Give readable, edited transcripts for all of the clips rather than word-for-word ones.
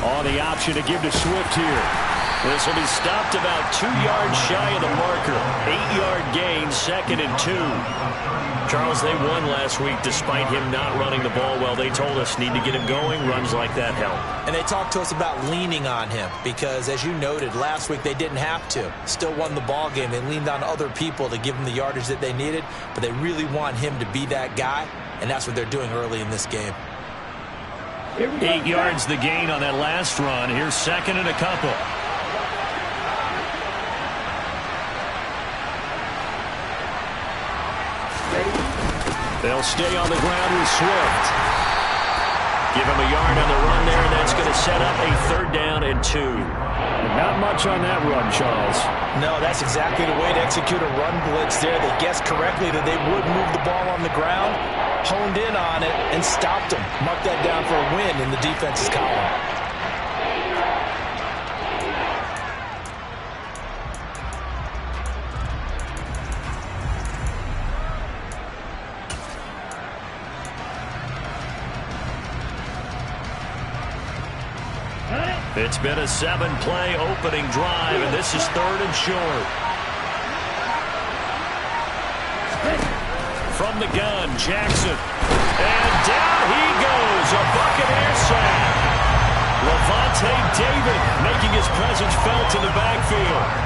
On the option to give to Swift here. This will be stopped about 2 yards shy of the marker. 8-yard gain, 2nd and 2. Charles, they won last week despite him not running the ball well. They told us need to get him going. Runs like that help. And they talked to us about leaning on him because, as you noted, last week they didn't have to. Still won the ball game. They leaned on other people to give them the yardage that they needed, but they really want him to be that guy, and that's what they're doing early in this game. 8 yards the gain on that last run. Here's 2nd and a couple. They'll stay on the ground with Swift. Give him a yard on the run there, and that's going to set up a 3rd down and 2. Not much on that run, Charles. No, that's exactly the way to execute a run blitz there. They guessed correctly that they would move the ball on the ground, honed in on it, and stopped them. Mark that down for a win in the defense's column. It's been a 7-play opening drive, and this is 3rd and short. From the gun, Jackson. And down he goes, a Buccaneer sack. Levante David making his presence felt in the backfield.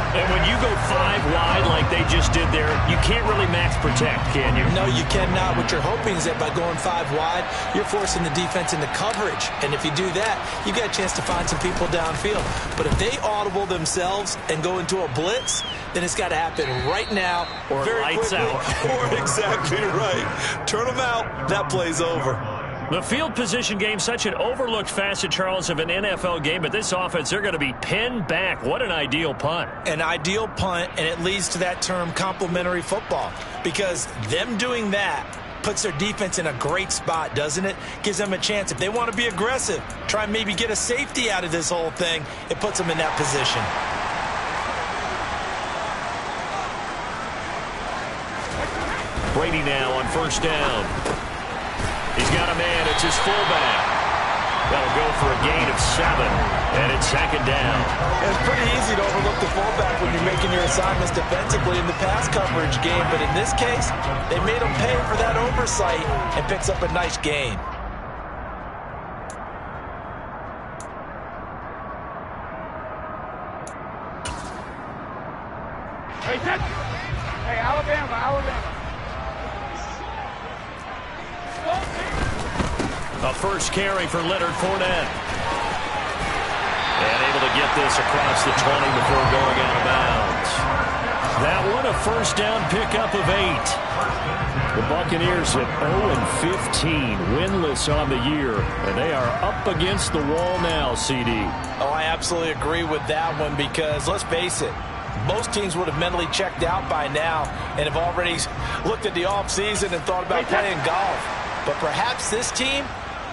And when you go 5 wide like they just did there, you can't really max protect, can you? No, you cannot. What you're hoping is that by going 5 wide, you're forcing the defense into coverage. And if you do that, you got a chance to find some people downfield. But if they audible themselves and go into a blitz, then it's got to happen right now. Or very lights quickly. out. Or exactly right. Turn them out. That play's over. The field position game, such an overlooked facet, Charles, of an NFL game. But this offense, they're going to be pinned back. What an ideal punt. An ideal punt, and it leads to that term complementary football. Because them doing that puts their defense in a great spot, doesn't it? Gives them a chance. If they want to be aggressive, try and maybe get a safety out of this whole thing, it puts them in that position. Brady now on 1st down. He's got a man. It's his fullback. That'll go for a gain of 7, and it's 2nd down. It's pretty easy to overlook the fullback when you're making your assignments defensively in the pass coverage game, but in this case, they made him pay for that oversight and picks up a nice gain. Hey, Alabama. A first carry for Leonard Fournette. And able to get this across the 20 before going out of bounds. That one a 1st down pickup of 8. The Buccaneers at 0-15, winless on the year. And they are up against the wall now, CD. Oh, I absolutely agree with that one because, let's face it, most teams would have mentally checked out by now and have already looked at the offseason and thought about playing golf. But perhaps this team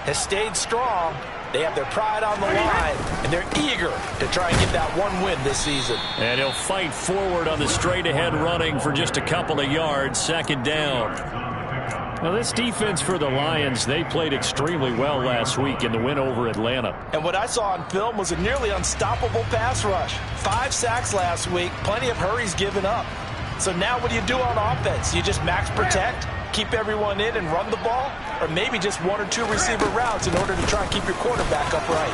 has stayed strong. They have their pride on the line, and they're eager to try and get that one win this season. And he'll fight forward on the straight-ahead running for just a couple of yards, 2nd down. Now, this defense for the Lions, they played extremely well last week in the win over Atlanta. And what I saw on film was a nearly unstoppable pass rush. 5 sacks last week, plenty of hurries given up. So now what do you do on offense? You just max protect, keep everyone in and run the ball, or maybe just 1 or 2 receiver routes in order to try and keep your quarterback upright.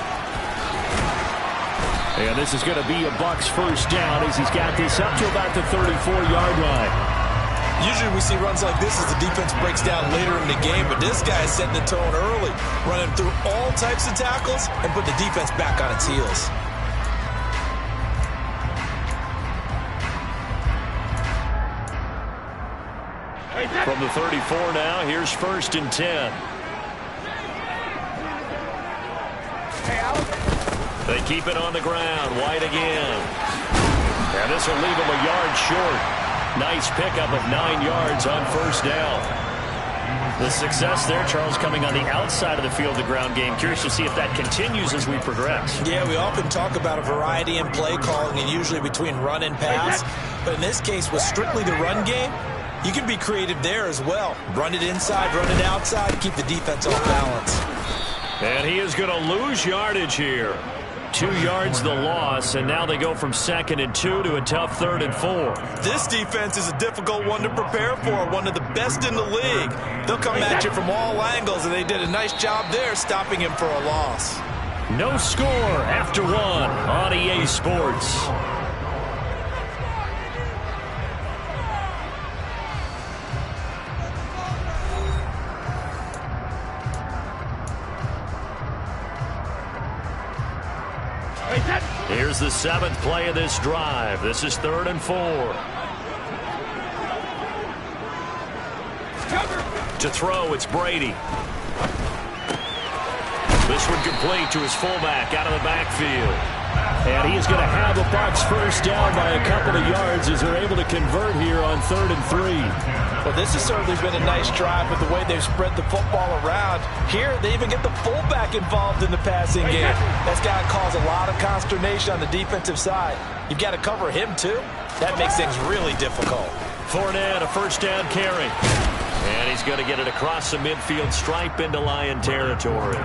And this is going to be a Bucs 1st down as he's got this up to about the 34-yard line. Usually we see runs like this as the defense breaks down later in the game, but this guy is setting the tone early, running through all types of tackles and put the defense back on its heels. From the 34 now, here's 1st and 10. They keep it on the ground. White again. And this will leave him a yard short. Nice pickup of 9 yards on 1st down. The success there, Charles, coming on the outside of the field, the ground game. Curious to see if that continues as we progress. Yeah, we often talk about a variety in play calling and usually between run and pass. But in this case, with strictly the run game, you can be creative there as well. Run it inside, run it outside, keep the defense off balance. And he is going to lose yardage here. 2 yards the loss, and now they go from 2nd and 2 to a tough 3rd and 4. This defense is a difficult one to prepare for, one of the best in the league. They'll come at you from all angles, and they did a nice job there stopping him for a loss. No score after 1 on EA Sports. Here's the 7th play of this drive. This is 3rd and 4. To throw, it's Brady. This one complete to his fullback out of the backfield. And he is going to have a Bucs first down by a couple of yards as they're able to convert here on 3rd and 3. Well, this has certainly been a nice drive with the way they've spread the football around. Here, they even get the fullback involved in the passing game. That's got to cause a lot of consternation on the defensive side. You've got to cover him, too. That makes things really difficult. Fournette, a first down carry. And he's going to get it across the midfield stripe into Lion territory.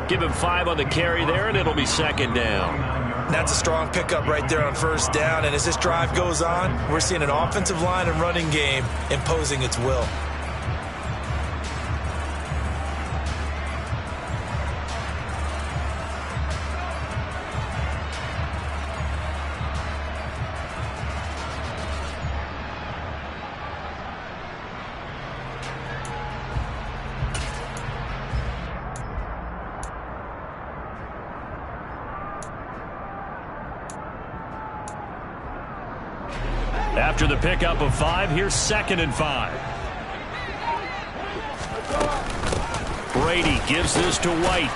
Give him 5 on the carry there, and it'll be 2nd down. That's a strong pickup right there on 1st down. And as this drive goes on, we're seeing an offensive line and running game imposing its will. After the pickup of 5, here's 2nd and 5. Brady gives this to White.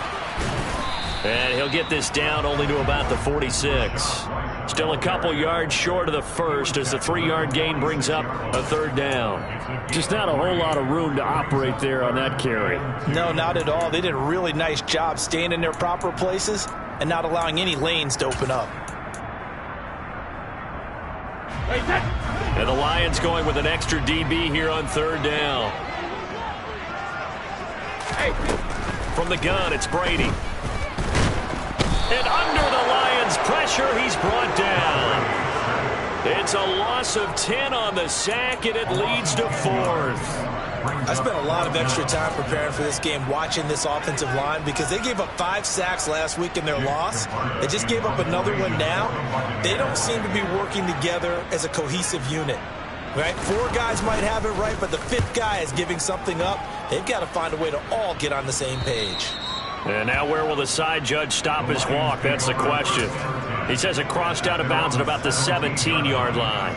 And he'll get this down only to about the 46. Still a couple yards short of the first as the 3-yard gain brings up a 3rd down. Just not a whole lot of room to operate there on that carry. No, not at all. They did a really nice job staying in their proper places and not allowing any lanes to open up. And the Lions going with an extra DB here on 3rd down. From the gun, it's Brady. And under the Lions' pressure, he's brought down. It's a loss of 10 on the sack, and it leads to 4th. I spent a lot of extra time preparing for this game watching this offensive line because they gave up 5 sacks last week in their loss. They just gave up another one now. They don't seem to be working together as a cohesive unit. Right? 4 guys might have it right, but the 5th guy is giving something up. They've got to find a way to all get on the same page. And now where will the side judge stop his walk? That's the question. He says it crossed out of bounds at about the 17-yard line.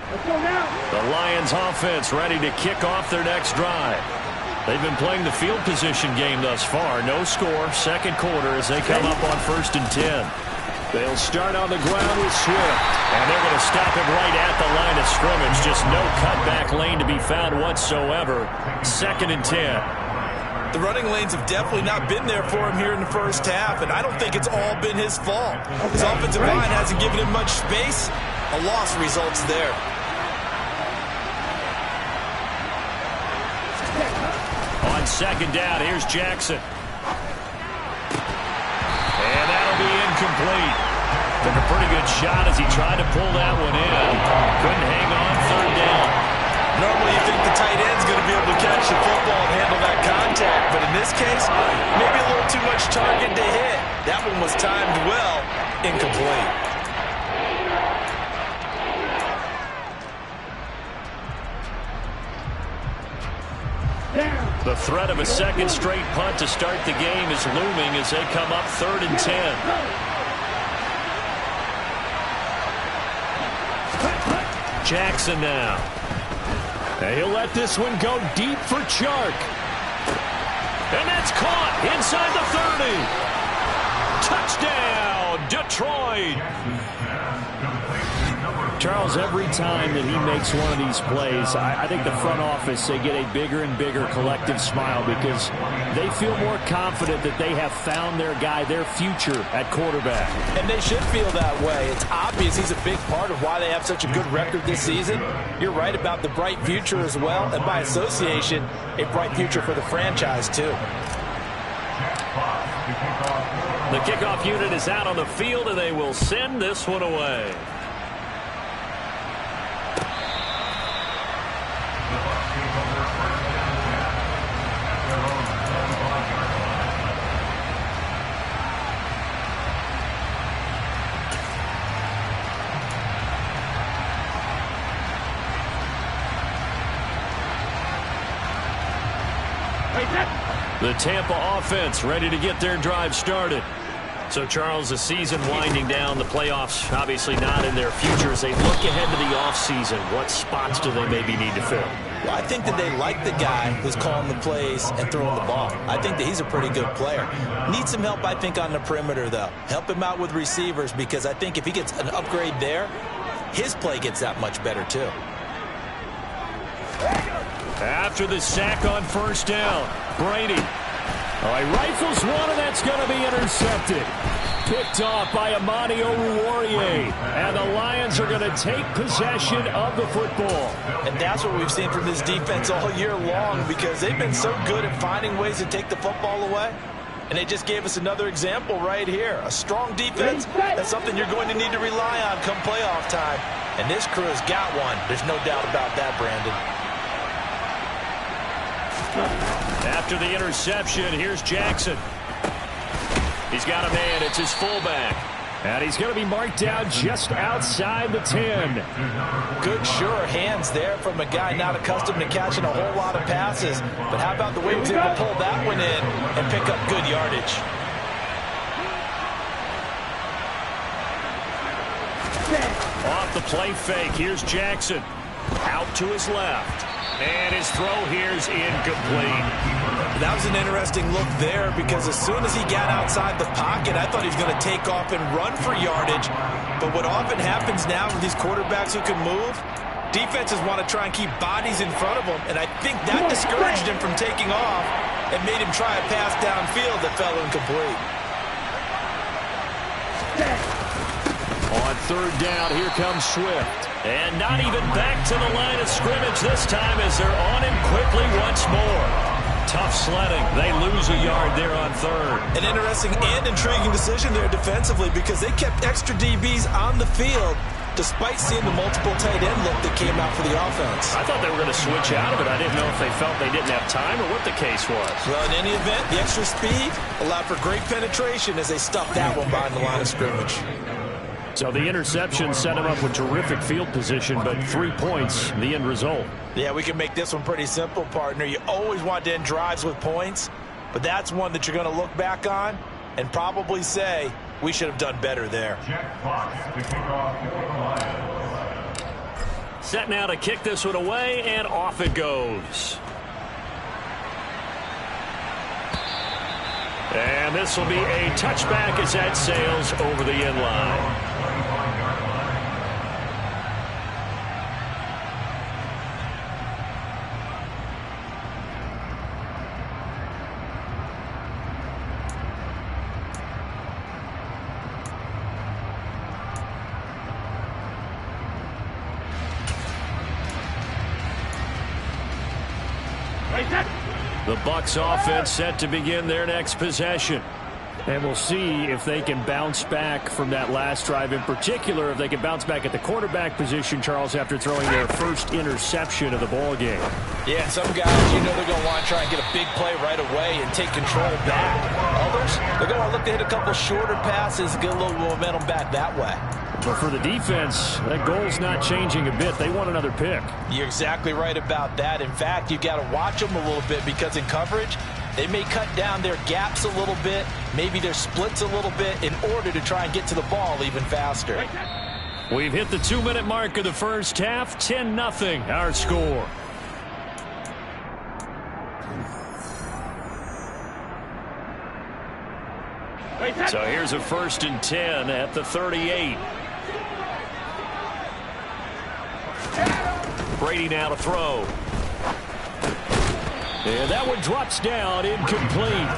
The Lions offense ready to kick off their next drive. They've been playing the field position game thus far. No score, 2nd quarter as they come up on 1st and 10. They'll start on the ground with Swift. And they're going to stop him right at the line of scrimmage. Just no cutback lane to be found whatsoever. 2nd and 10. The running lanes have definitely not been there for him here in the first half, and I don't think it's all been his fault. His offensive line hasn't given him much space. A loss results there. On 2nd down, here's Jackson. And that'll be incomplete. Took a pretty good shot as he tried to pull that one in. Couldn't hang on 3rd down. Normally you think the tight end's going to be able to catch the football and handle that contact, but in this case, maybe a little too much target to hit. That one was timed well, incomplete. The threat of a 2nd straight punt to start the game is looming as they come up 3rd and 10. Jackson now. And he'll let this one go deep for Chark. And that's caught inside the 30. Touchdown, Detroit. Charles, every time that he makes one of these plays, I think the front office, they get a bigger and bigger collective smile because they feel more confident that they have found their guy, their future at quarterback. And they should feel that way. It's obvious he's a big part of why they have such a good record this season. You're right about the bright future as well, and by association, a bright future for the franchise too. The kickoff unit is out on the field, and they will send this one away. The Tampa offense ready to get their drive started. So, Charles, the season winding down, the playoffs obviously not in their future. As they look ahead to the offseason, what spots do they maybe need to fill? Well, I think that they like the guy who's calling the plays and throwing the ball. I think that he's a pretty good player. Needs some help, I think, on the perimeter, though. Help him out with receivers because I think if he gets an upgrade there, his play gets that much better, too. After the sack on first down, Brady. He rifles one, and that's going to be intercepted. Picked off by Amani Oruwariye. And the Lions are going to take possession of the football. And that's what we've seen from this defense all year long because they've been so good at finding ways to take the football away. And they just gave us another example right here. A strong defense, that's something you're going to need to rely on come playoff time. And this crew has got one. There's no doubt about that, Brandon. After the interception, here's Jackson. He's got a man. It's his fullback. And he's going to be marked down just outside the 10. Good, sure hands there from a guy not accustomed to catching a whole lot of passes. But how about the way he was able to pull that one in and pick up good yardage? Off the play fake, here's Jackson. Out to his left. And his throw here's incomplete. That was an interesting look there because as soon as he got outside the pocket, I thought he was going to take off and run for yardage. But what often happens now with these quarterbacks who can move, defenses want to try and keep bodies in front of them. And I think that discouraged him from taking off and made him try a pass downfield that fell incomplete. On third down, here comes Swift. And not even back to the line of scrimmage this time as they're on him quickly once more. Tough sledding. They lose a yard there on third. An interesting and intriguing decision there defensively because they kept extra DBs on the field despite seeing the multiple tight end look that came out for the offense. I thought they were going to switch out of it. I didn't know if they felt they didn't have time or what the case was. Well, in any event, the extra speed allowed for great penetration as they stuffed that one behind the line of scrimmage. So the interception set him up with terrific field position, but 3 points, the end result. Yeah, we can make this one pretty simple, partner. You always want to end drives with points, but that's one that you're going to look back on and probably say, we should have done better there. Set now to kick this one away, and off it goes. And this will be a touchback as that sails over the end line. The Bucs offense set to begin their next possession. And we'll see if they can bounce back from that last drive. In particular, if they can bounce back at the quarterback position, Charles, after throwing their first interception of the ball game. Yeah, and some guys, you know they're going to want to try and get a big play right away and take control back. Others, they're going to look to hit a couple shorter passes, get a little momentum back that way. But for the defense, that goal's not changing a bit. They want another pick. You're exactly right about that. In fact, you've got to watch them a little bit because in coverage, they may cut down their gaps a little bit, maybe their splits a little bit in order to try and get to the ball even faster. We've hit the 2-minute mark of the first half. 10-0 our score. So here's a 1st and 10 at the 38. Brady now to throw. And that one drops down, incomplete.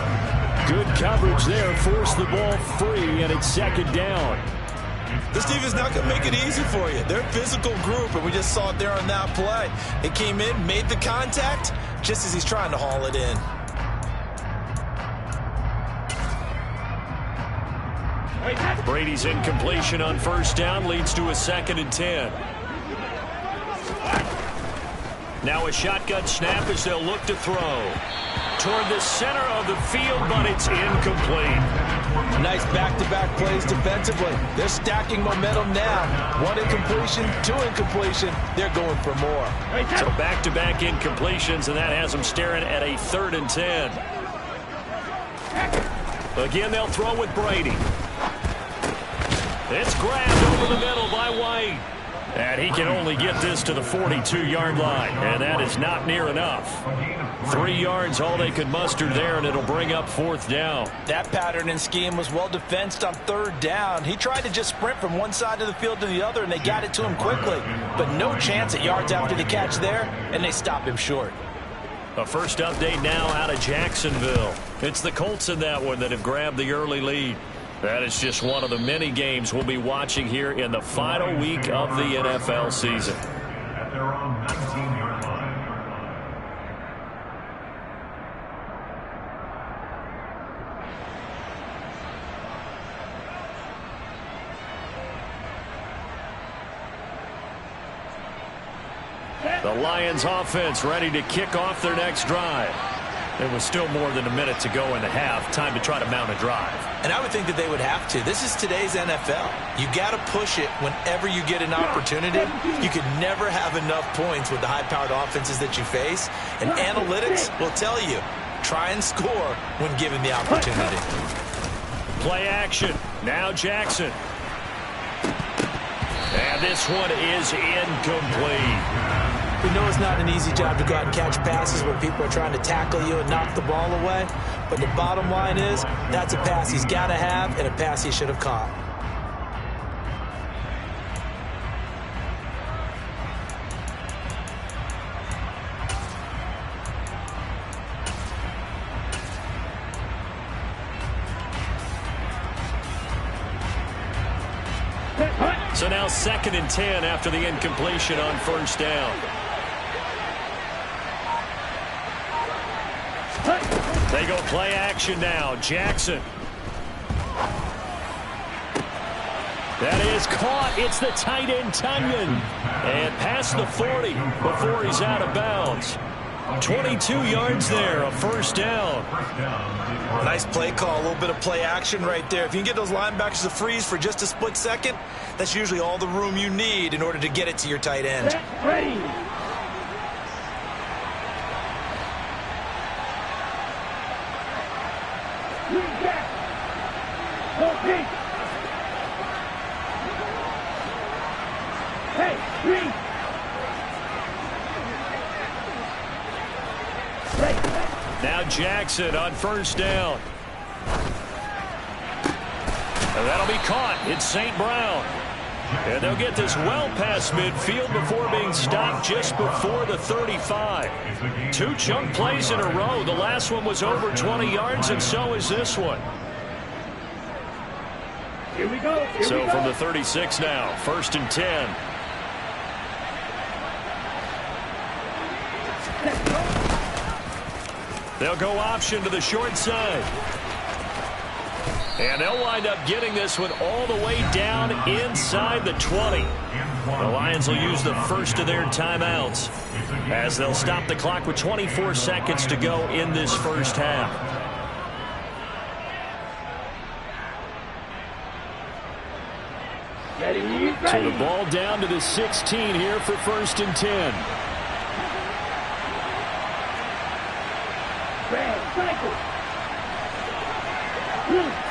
Good coverage there, forced the ball free, and it's second down. This defense not going to make it easy for you. They're a physical group, and we just saw it there on that play. It came in, made the contact, just as he's trying to haul it in. Brady's incompletion on first down leads to a 2nd and 10. Now a shotgun snap as they'll look to throw. Toward the center of the field, but it's incomplete. Nice back-to-back plays defensively. They're stacking momentum now. 1 incompletion, 2 incompletion. They're going for more. So back-to-back incompletions, and that has them staring at a 3rd and 10. Again, they'll throw with Brady. It's grabbed over the middle by White. And he can only get this to the 42-yard line, and that is not near enough. 3 yards, all they could muster there, and it'll bring up 4th down. That pattern and scheme was well defensed on 3rd down. He tried to just sprint from one side of the field to the other, and they got it to him quickly. But no chance at yards after the catch there, and they stop him short. A first update now out of Jacksonville. It's the Colts in that one that have grabbed the early lead. That is just one of the many games we'll be watching here in the final week of the NFL season. At their own 19-yard line. The Lions offense ready to kick off their next drive. There was still more than a minute to go in the half. Time to try to mount a drive. And I would think that they would have to. This is today's NFL. You got to push it whenever you get an opportunity. You could never have enough points with the high-powered offenses that you face. And analytics will tell you, try and score when given the opportunity. Play action. Now Jackson. And this one is incomplete. We know it's not an easy job to go out and catch passes where people are trying to tackle you and knock the ball away. But the bottom line is, that's a pass he's got to have and a pass he should have caught. So now 2nd and 10 after the incompletion on first down. They go play action now. Jackson. That is caught. It's the tight end, Tunyon. And past the 40 before he's out of bounds. 22 yards there, a first down. Nice play call, a little bit of play action right there. If you can get those linebackers to freeze for just a split second, that's usually all the room you need in order to get it to your tight end. Ready. Now Jackson on first down. And that'll be caught. It's St. Brown. And they'll get this well past midfield before being stopped just before the 35. 2 chunk plays in a row. The last one was over 20 yards, and so is this one. Here we go. So from the 36 now, 1st and 10. They'll go option to the short side. And they'll wind up getting this one all the way down inside the 20. The Lions will use the first of their timeouts as they'll stop the clock with 24 seconds to go in this first half. So the ball down to the 16 here for 1st and 10.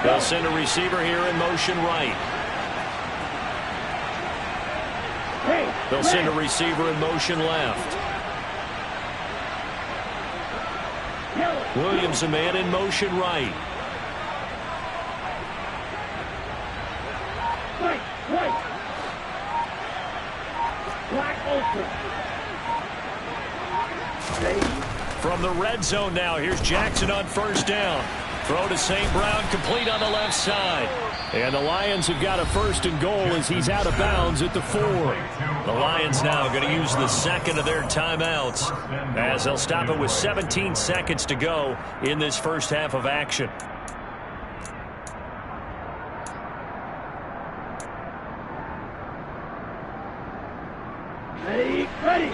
They'll send a receiver here in motion right. They'll send a receiver in motion left. Williams a man in motion right. From the red zone now, here's Jackson on first down. Throw to St. Brown, complete on the left side. And the Lions have got a first and goal as he's out of bounds at the 4. The Lions now going to use the second of their timeouts as they'll stop it with 17 seconds to go in this first half of action. Ready.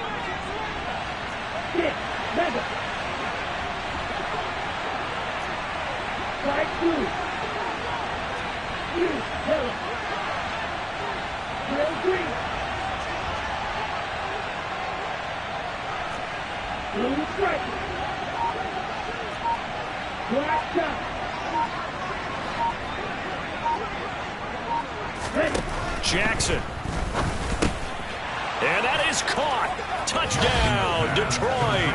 Hit. Mega. Strike 2. Use. Yellow. Drill 3. Blue strike. Black down. Ready. Jackson. And that is caught. Touchdown, Detroit.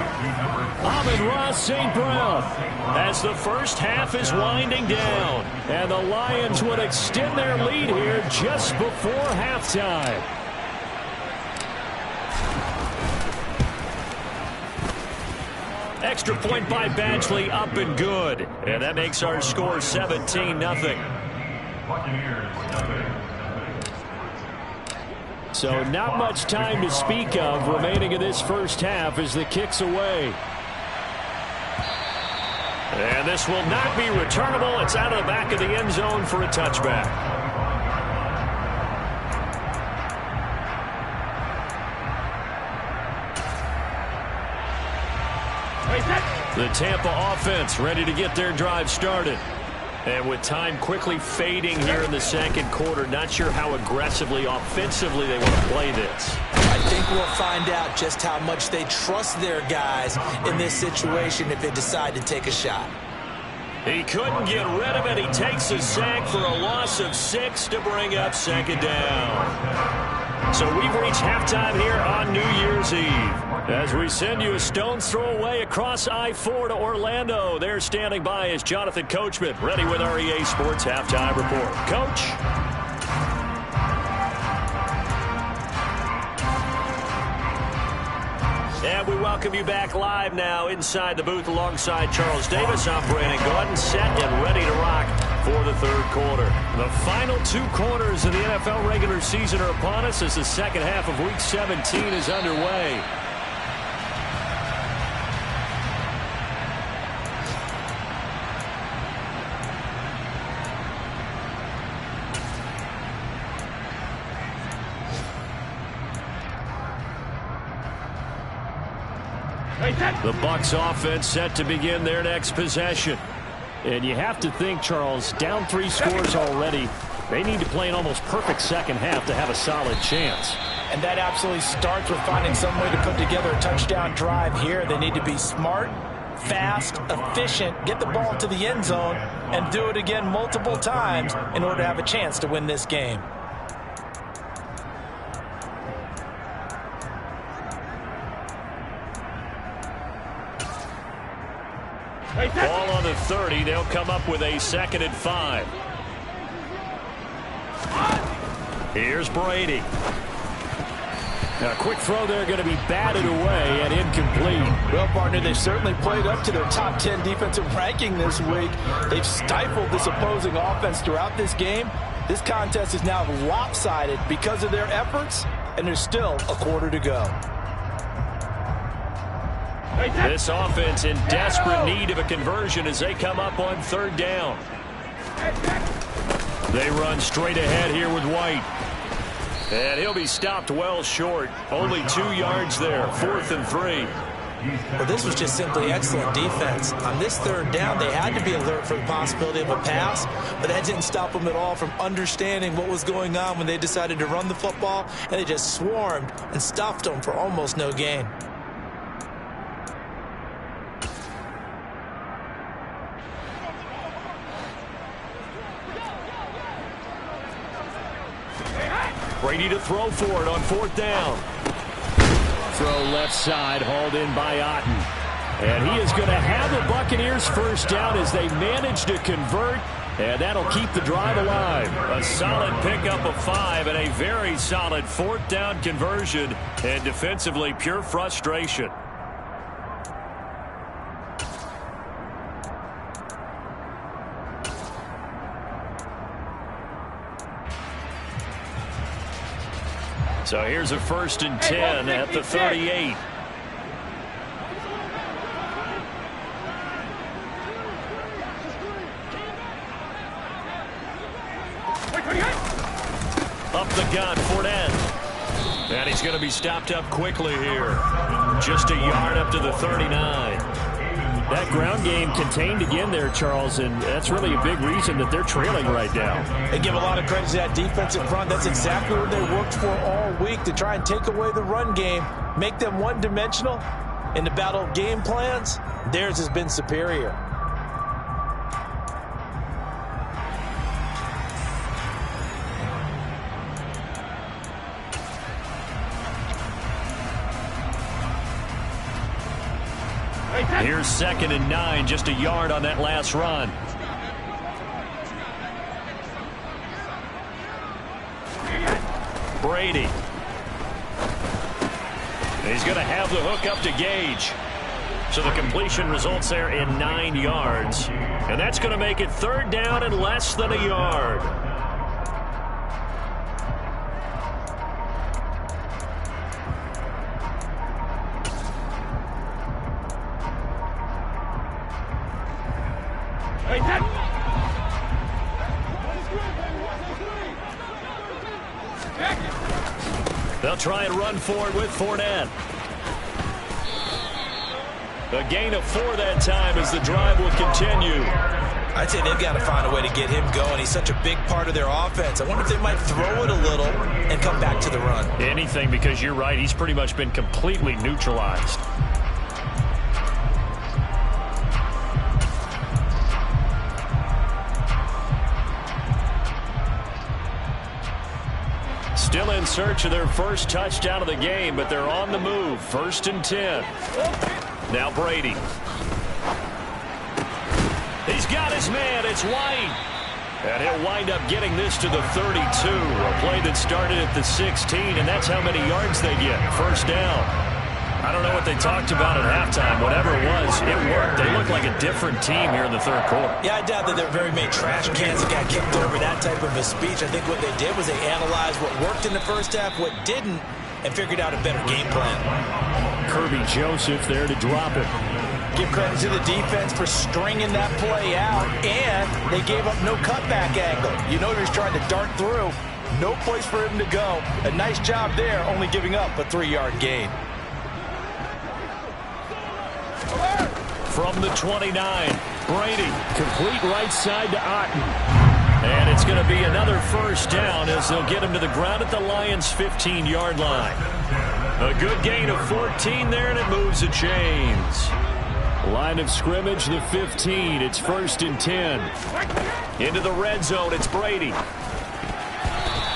Amon-Ra St. Brown as the first half is winding down. And the Lions would extend their lead here just before halftime. Extra point by Badgley, up and good. And that makes our score 17-0. So not much time to speak of remaining in this first half as the kick's away. And this will not be returnable. It's out of the back of the end zone for a touchback. The Tampa offense ready to get their drive started. And with time quickly fading here in the second quarter, not sure how aggressively, offensively they want to play this. I think we'll find out just how much they trust their guys in this situation if they decide to take a shot. He couldn't get rid of it. He takes a sack for a loss of 6 to bring up second down. So we've reached halftime here on New Year's Eve. As we send you a stone's throw away across I-4 to Orlando. There standing by is Jonathan Coachman, ready with our EA Sports Halftime Report. Coach? And we welcome you back live now inside the booth alongside Charles Davis. I'm Brandon Gordon, set and ready to rock for the third quarter. The final 2 quarters of the NFL regular season are upon us as the second half of Week 17 is underway. The Bucs offense set to begin their next possession. And you have to think, Charles, down 3 scores already. They need to play an almost perfect second half to have a solid chance. And that absolutely starts with finding some way to put together a touchdown drive here. They need to be smart, fast, efficient, get the ball to the end zone, and do it again multiple times in order to have a chance to win this game. Ball on the 30. They'll come up with a 2nd and 5. Here's Brady. Now, a quick throw there going to be batted away and incomplete. Well, partner, they've certainly played up to their top 10 defensive ranking this week. They've stifled this opposing offense throughout this game. This contest is now lopsided because of their efforts, and there's still a quarter to go. This offense in desperate need of a conversion as they come up on 3rd down. They run straight ahead here with White. And he'll be stopped well short. Only 2 yards there. 4th and 3. Well, this was just simply excellent defense. On this 3rd down, they had to be alert for the possibility of a pass, but that didn't stop them at all from understanding what was going on when they decided to run the football, and they just swarmed and stuffed them for almost no gain. Brady to throw for it on 4th down. Throw left side, hauled in by Otten. And he is going to have the Buccaneers first down as they manage to convert. And that'll keep the drive alive. A solid pickup of 5 and a very solid 4th down conversion. And defensively, pure frustration. So here's a 1st and 10 at the 38. Up the gun, Fournette. And he's going to be stopped up quickly here. Just a yard up to the 39. That ground game contained again there, Charles, and that's really a big reason that they're trailing right now. They give a lot of credit to that defensive front. That's exactly what they worked for all week, to try and take away the run game, make them one-dimensional. In the battle of game plans, theirs has been superior. Here's 2nd and 9, just a yard on that last run. Brady. He's going to have the hook up to Gage. So the completion results there in 9 yards. And that's going to make it 3rd down and less than a yard. They'll try and run for it with Fournette. A gain of 4 that time as the drive will continue. I'd say they've got to find a way to get him going. He's such a big part of their offense. I wonder if they might throw it a little and come back to the run. Anything, because you're right. He's pretty much been completely neutralized. Still in search of their first touchdown of the game, but they're on the move. 1st and 10. Now Brady. He's got his man. It's White. And he'll wind up getting this to the 32. A play that started at the 16, and that's how many yards they get. 1st down. I don't know what they talked about at halftime. Whatever it was, it worked. They look like a different team here in the 3rd quarter. Yeah, I doubt that there are very many trash cans that got kicked over that type of a speech. I think what they did was they analyzed what worked in the 1st half, what didn't, and figured out a better game plan. Kirby Joseph there to drop it. Give credit to the defense for stringing that play out, and they gave up no cutback angle. You know he was trying to dart through. No place for him to go. A nice job there, only giving up a 3-yard gain. From the 29, Brady. Complete right side to Otten. And it's going to be another 1st down as they'll get him to the ground at the Lions' 15-yard line. A good gain of 14 there, and it moves the chains. Line of scrimmage, the 15. It's 1st and 10. Into the red zone, it's Brady.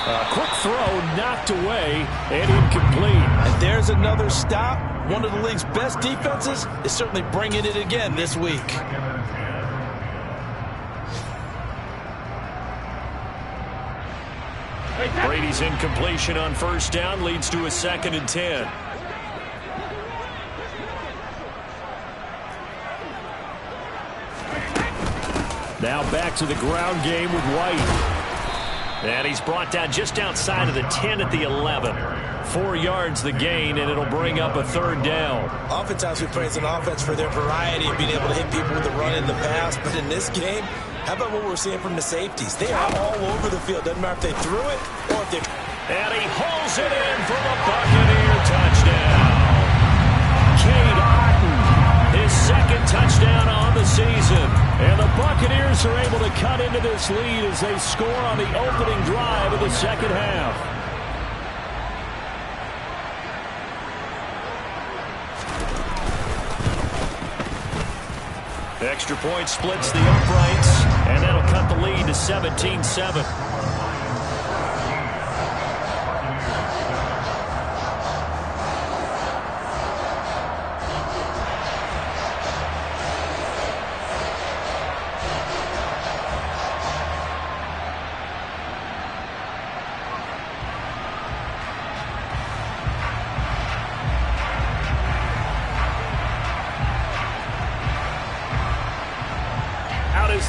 A quick throw knocked away and incomplete. And there's another stop. One of the league's best defenses is certainly bringing it again this week. Brady's incompletion on 1st down leads to a 2nd and 10. Now back to the ground game with White. And he's brought down just outside of the 10 at the 11. 4 yards the gain, and it'll bring up a 3rd down. Oftentimes we praise an offense for their variety of being able to hit people with the run in the pass. But in this game, how about what we're seeing from the safeties? They are all over the field. Doesn't matter if they threw it or if they... And he hauls it in for the Buccaneer touchdown. Cade Otten, his 2nd touchdown on the season. And the Buccaneers are able to cut into this lead as they score on the opening drive of the 2nd half. Extra point splits the uprights, and that'll cut the lead to 17-7.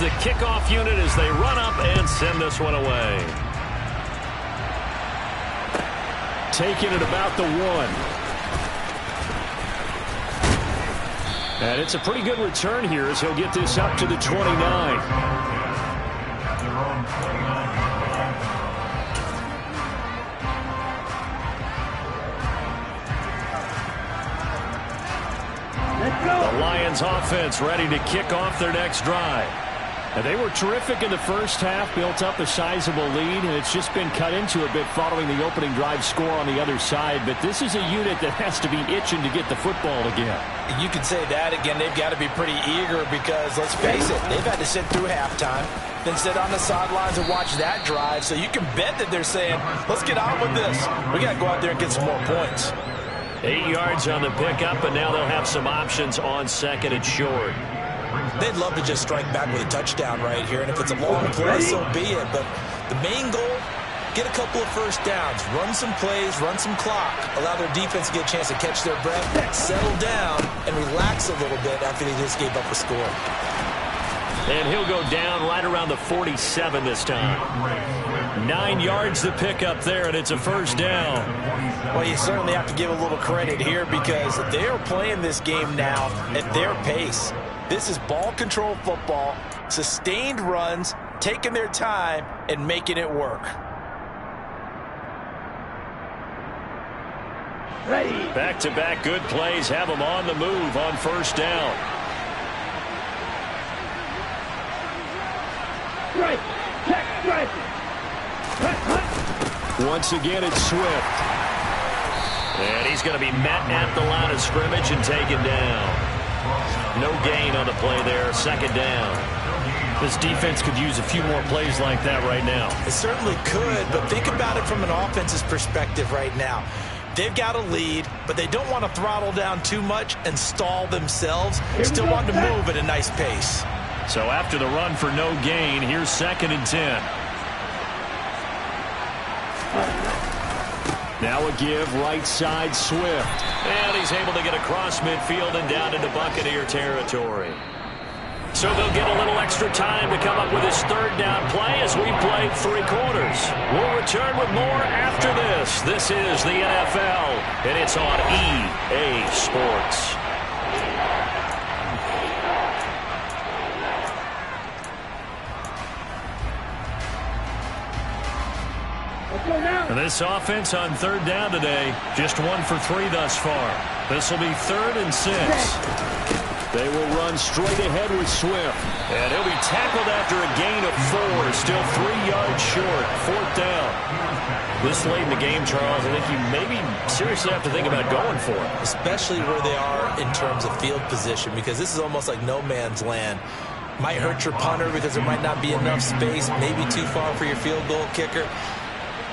The kickoff unit as they run up and send this one away. taken at about the 1. And it's a pretty good return here as he'll get this up to the 29. At their own 29-yard line. Let's go. The Lions offense ready to kick off their next drive. And they were terrific in the first half, built up a sizable lead, and it's just been cut into a bit following the opening drive score on the other side. But this is a unit that has to be itching to get the football again. You could say that again. They've got to be pretty eager because, let's face it, they've had to sit through halftime, then sit on the sidelines and watch that drive. So you can bet that they're saying, let's get on with this. We got to go out there and get some more points. 8 yards on the pickup, and now they'll have some options on second and short. They'd love to just strike back with a touchdown right here, and if it's a long play, so be it. But the main goal, get a couple of first downs, run some plays, run some clock, allow their defense to get a chance to catch their breath, settle down, and relax a little bit after they just gave up a score. And he'll go down right around the 47 this time. 9 yards to pick up there, and it's a first down. Well, you certainly have to give a little credit here because they are playing this game now at their pace. This is ball control football, sustained runs, taking their time, and making it work. Ready. Back-to-back good plays have them on the move on first down. Strike. Check. Strike. Once again, it's Swift. And he's going to be met at the line of scrimmage and taken down. No gain on the play there, second down. This defense could use a few more plays like that right now. It certainly could, but think about it from an offense's perspective right now. They've got a lead, but they don't want to throttle down too much and stall themselves. Still want to move at a nice pace. So after the run for no gain, here's second and 10. Now a give, right side, Swift. And he's able to get across midfield and down into Buccaneer territory. So they'll get a little extra time to come up with his third down play as we play 3 quarters. We'll return with more after this. This is the NFL, and it's on EA Sports. And this offense on third down today, just 1 for 3 thus far. This will be 3rd and 6. They will run straight ahead with Swift. And he'll be tackled after a gain of 4, still 3 yards short, 4th down. This late in the game, Charles, I think you maybe seriously have to think about going for it. Especially where they are in terms of field position, because this is almost like no man's land. Might hurt your punter because there might not be enough space, maybe too far for your field goal kicker.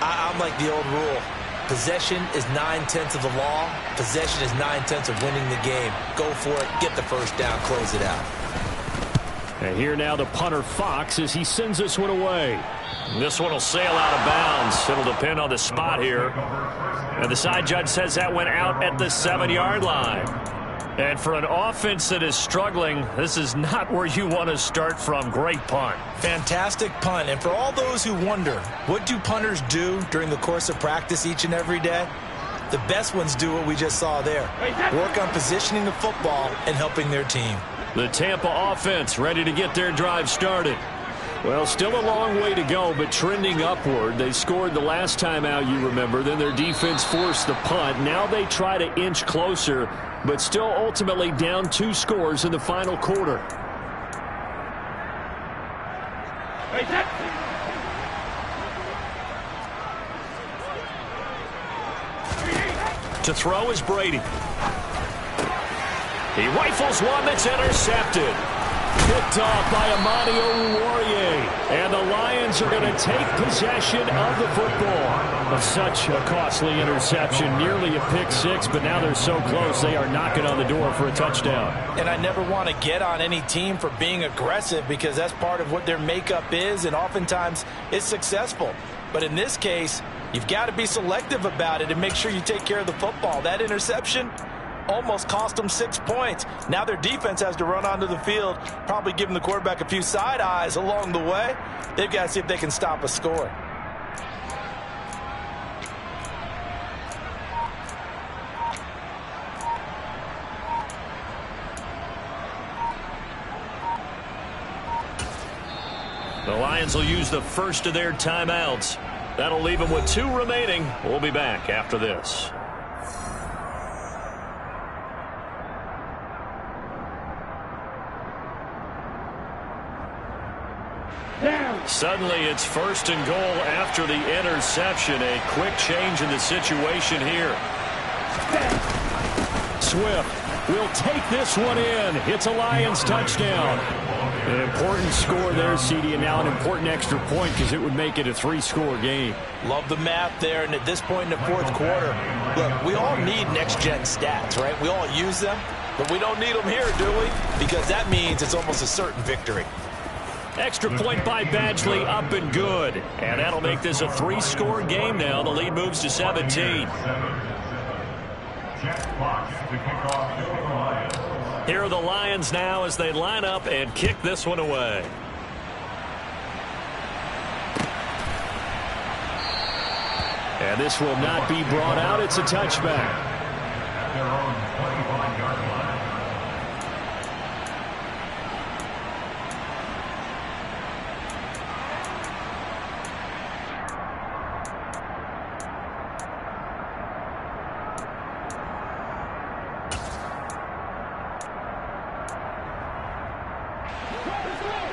I'm like the old rule. Possession is 9/10 of the law. Possession is 9/10 of winning the game. Go for it. Get the first down. Close it out. And here now the punter Fox as he sends this one away. This one will sail out of bounds. It'll depend on the spot here. And the side judge says that went out at the 7-yard line. And for an offense that is struggling, this is not where you want to start from. Great punt. Fantastic punt. And for all those who wonder, what do punters do during the course of practice each and every day? The best ones do what we just saw there. Work on positioning the football and helping their team. The Tampa offense ready to get their drive started. Well, still a long way to go, but trending upward. They scored the last time out, you remember. Then their defense forced the punt. Now they try to inch closer, but still ultimately down 2 scores in the final quarter. To throw is Brady. He rifles one that's intercepted. Picked off by Amani Oruwariye. And the Lions are going to take possession of the football. Such a costly interception, nearly a pick 6, but now they're so close they are knocking on the door for a touchdown. And I never want to get on any team for being aggressive because that's part of what their makeup is, and oftentimes it's successful. But in this case, you've got to be selective about it and make sure you take care of the football. That interception almost cost them 6 points. Now their defense has to run onto the field, probably giving the quarterback a few side eyes along the way. They've got to see if they can stop a score. The Lions will use the first of their timeouts. That'll leave them with 2 remaining. We'll be back after this. Suddenly it's 1st and goal after the interception. A quick change in the situation here. Swift will take this one in. It's a Lions touchdown. An important score there, CD, and now an important extra point because it would make it a 3-score game. Love the math there, and at this point in the 4th quarter, look, we all need next-gen stats, right? We all use them, but we don't need them here, do we? Because that means it's almost a certain victory. Extra point by Badgley, up and good. And that'll make this a 3-score game now. The lead moves to 17. Here are the Lions now as they line up and kick this one away. And this will not be brought out. It's a touchback. Their own 25-yard line.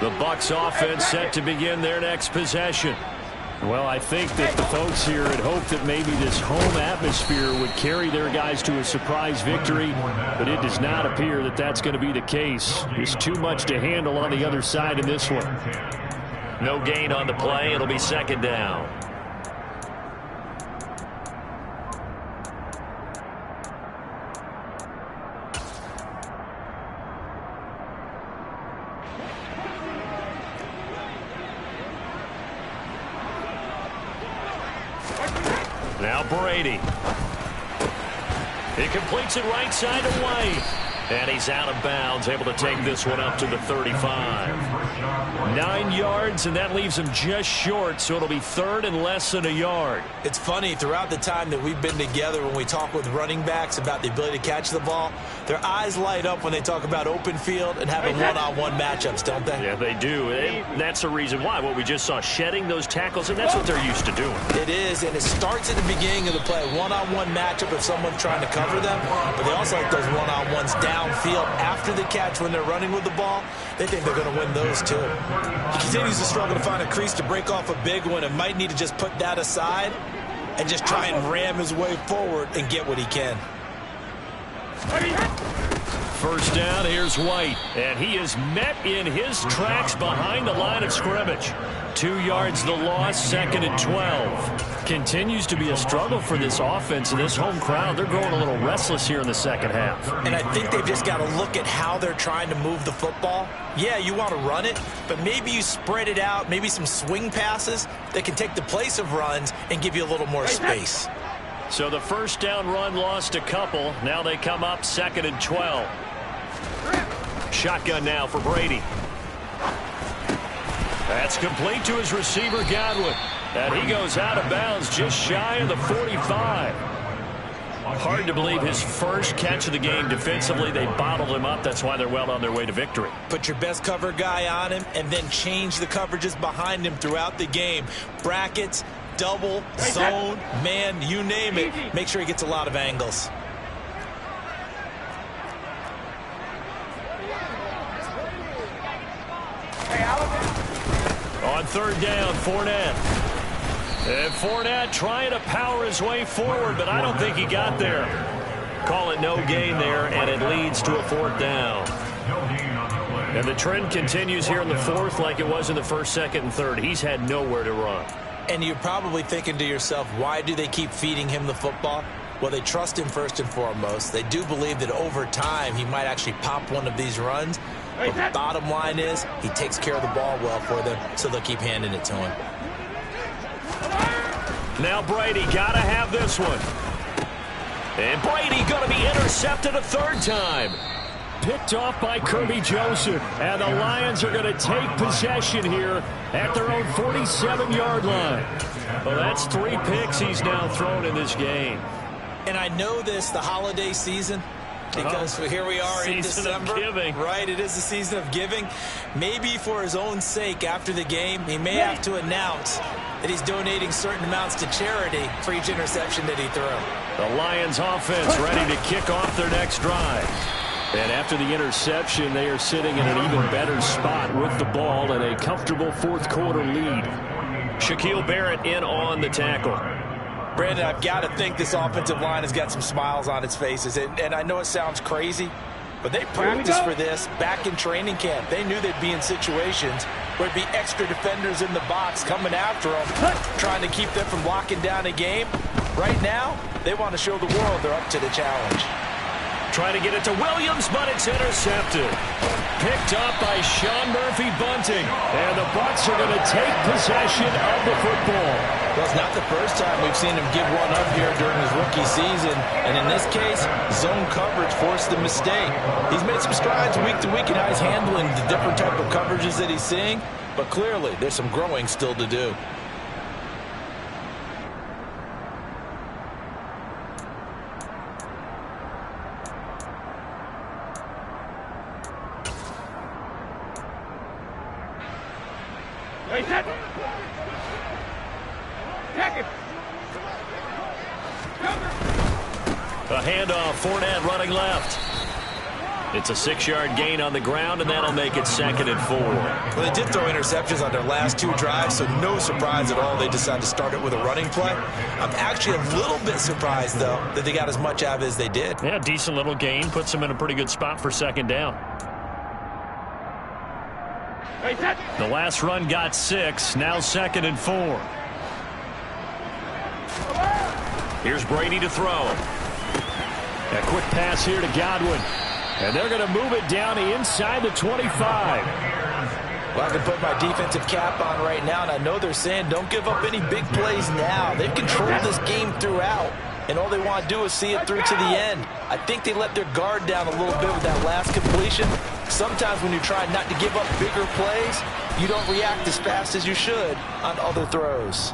The Bucs offense set to begin their next possession. Well, I think that the folks here had hoped that maybe this home atmosphere would carry their guys to a surprise victory, but it does not appear that that's going to be the case. There's too much to handle on the other side in this one. No gain on the play. It'll be 2nd down. Now Brady. He completes it right side to White. And he's out of bounds, able to take this one up to the 35. 9 yards, and that leaves him just short, so it'll be 3rd and less than a yard. It's funny, throughout the time that we've been together, when we talk with running backs about the ability to catch the ball, their eyes light up when they talk about open field and having one-on-one matchups, don't they? Yeah, they do. And that's the reason why. What we just saw, shedding those tackles, and that's what they're used to doing. It is, and it starts at the beginning of the play. One-on-one matchup if someone's trying to cover them, but they also like those one-on-ones downfield after the catch when they're running with the ball. They think they're going to win those too. He continues to struggle to find a crease to break off a big one and might need to just put that aside and just try and ram his way forward and get what he can. 1st down, here's White, and he is met in his tracks behind the line of scrimmage. 2 yards the loss, 2nd and 12. Continues to be a struggle for this offense and this home crowd. They're growing a little restless here in the 2nd half. And I think they've just got to look at how they're trying to move the football. Yeah, you want to run it, but maybe you spread it out, maybe some swing passes that can take the place of runs and give you a little more space. So the 1st down run lost a couple. Now they come up 2nd and 12. Shotgun now for Brady. That's complete to his receiver, Godwin. And he goes out of bounds just shy of the 45. Hard to believe his first catch of the game defensively. They bottled him up. That's why they're well on their way to victory. Put your best cover guy on him and then change the coverages behind him throughout the game. Brackets, double, zone, man, you name it. Make sure he gets a lot of angles. On 3rd down, Fournette. And Fournette trying to power his way forward, but I don't think he got there. Call it no gain there, and it leads to a 4th down. And the trend continues here in the 4th like it was in the 1st, 2nd, and 3rd. He's had nowhere to run. And you're probably thinking to yourself, why do they keep feeding him the football? Well, they trust him first and foremost. They do believe that over time he might actually pop one of these runs. But the bottom line is he takes care of the ball well for them, so they'll keep handing it to him. Now Brady got to have this one. And Brady going to be intercepted a 3rd time. Picked off by Kirby Joseph. And the Lions are going to take possession here at their own 47-yard line. Well, that's 3 picks he's now thrown in this game. And I know this, the holiday season, because here we are in December. Right, it is the season of giving. Maybe for his own sake after the game, he may have to announce that he's donating certain amounts to charity for each interception that he threw. The Lions offense ready to kick off their next drive. And after the interception, they are sitting in an even better spot with the ball and a comfortable fourth quarter lead. Shaquille Barrett in on the tackle. Brandon, I've got to think this offensive line has got some smiles on its faces. And I know it sounds crazy, but they practiced for this back in training camp. They knew they'd be in situations where it'd be extra defenders in the box coming after them, trying to keep them from locking down a game. Right now, they want to show the world they're up to the challenge. Trying to get it to Williams, but it's intercepted. Picked up by Sean Murphy-Bunting. And the Bucs are going to take possession of the football. Well, it's not the first time we've seen him give one up here during his rookie season. And in this case, zone coverage forced the mistake. He's made some strides week to week in how he's handling the different type of coverages that he's seeing. But clearly, there's some growing still to do. A handoff, Fournette running left. It's a 6-yard gain on the ground, and that'll make it 2nd and 4. Well, they did throw interceptions on their last 2 drives, so no surprise at all they decided to start it with a running play. I'm actually a little bit surprised, though, that they got as much out of it as they did. Yeah, decent little gain. Puts them in a pretty good spot for 2nd down. The last run got 6. Now 2nd and 4. Here's Brady to throw. A quick pass here to Godwin. And they're going to move it down inside the 25. Well, I can put my defensive cap on right now, and I know they're saying don't give up any big plays now. They've controlled this game throughout, and all they want to do is see it through to the end. I think they let their guard down a little bit with that last completion. Sometimes when you try not to give up bigger plays, you don't react as fast as you should on other throws.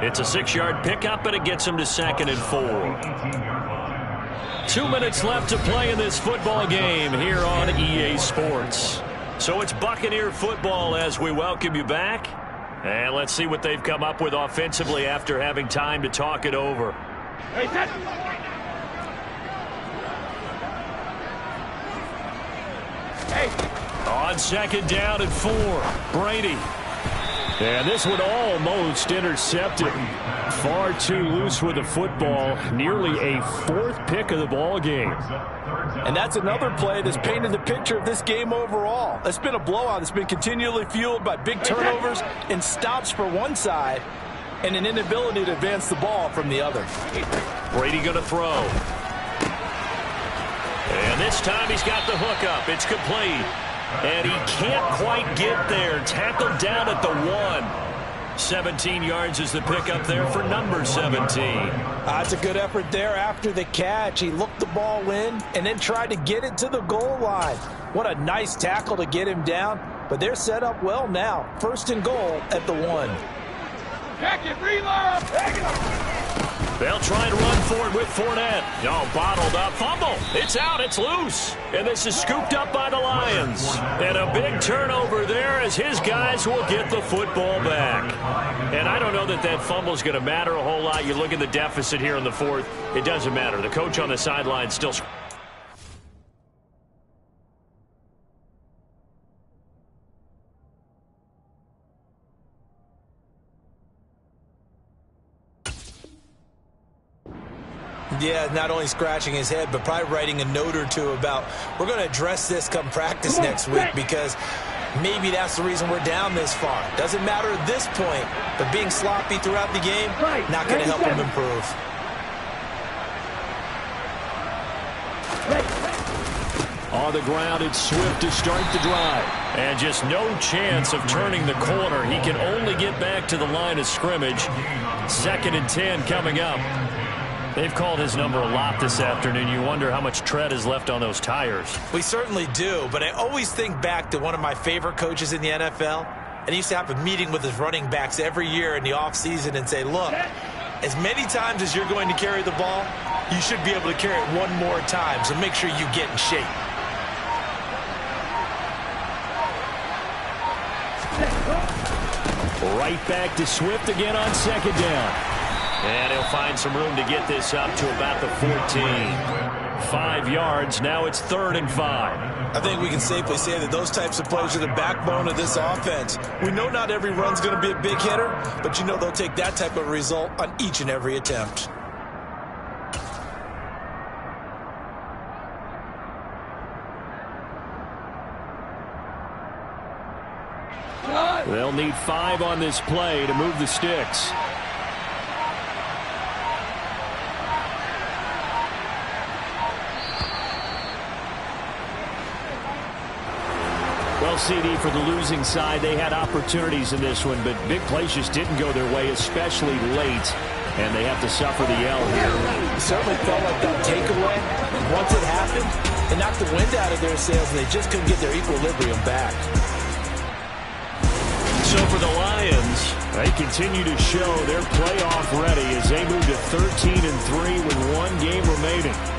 It's a 6-yard pickup, and it gets them to 2nd and 4. 2 minutes left to play in this football game here on EA Sports. So it's Buccaneer football as we welcome you back. And let's see what they've come up with offensively after having time to talk it over. On 2nd down and 4, Brady. And this one almost intercepted. Far too loose with the football. Nearly a 4th pick of the ball game. And that's another play that's painted the picture of this game overall. It's been a blowout. It's been continually fueled by big turnovers and stops for one side and an inability to advance the ball from the other. Brady going to throw. And this time he's got the hook up. It's complete. And he can't quite get there. Tackled down at the 1. 17 yards is the pickup there for number 17. That's a good effort there after the catch. He looked the ball in and then tried to get it to the goal line. What a nice tackle to get him down. But they're set up well now. 1st and goal at the 1. Check it, reload. They'll try and run for it with Fournette. Oh, bottled up. Fumble. It's out. It's loose. And this is scooped up by the Lions. And a big turnover there as his guys will get the football back. And I don't know that that fumble is going to matter a whole lot. You look at the deficit here in the 4th. It doesn't matter. The coach on the sideline still... Yeah, not only scratching his head, but probably writing a note or two about we're going to address this come practice next week because maybe that's the reason we're down this far. Doesn't matter at this point, but being sloppy throughout the game, not going to help him improve. On the ground, it's Swift to start the drive. And just no chance of turning the corner. He can only get back to the line of scrimmage. 2nd and 10 coming up. They've called his number a lot this afternoon. You wonder how much tread is left on those tires. We certainly do, but I always think back to one of my favorite coaches in the NFL. And he used to have a meeting with his running backs every year in the offseason and say, look, as many times as you're going to carry the ball, you should be able to carry it one more time, so make sure you get in shape. Right back to Swift again on second down. And he'll find some room to get this up to about the 14. 5 yards. Now it's 3rd and 5. I think we can safely say that those types of plays are the backbone of this offense. We know not every run's going to be a big hitter, but you know they'll take that type of result on each and every attempt. They'll need 5 on this play to move the sticks. Well, CD, for the losing side, they had opportunities in this one, but big plays just didn't go their way, especially late, and they have to suffer the L here. It certainly felt like that takeaway. Once it happened, it knocked the wind out of their sails, and they just couldn't get their equilibrium back. So for the Lions, they continue to show they're playoff ready as they move to 13-3 with 1 game remaining.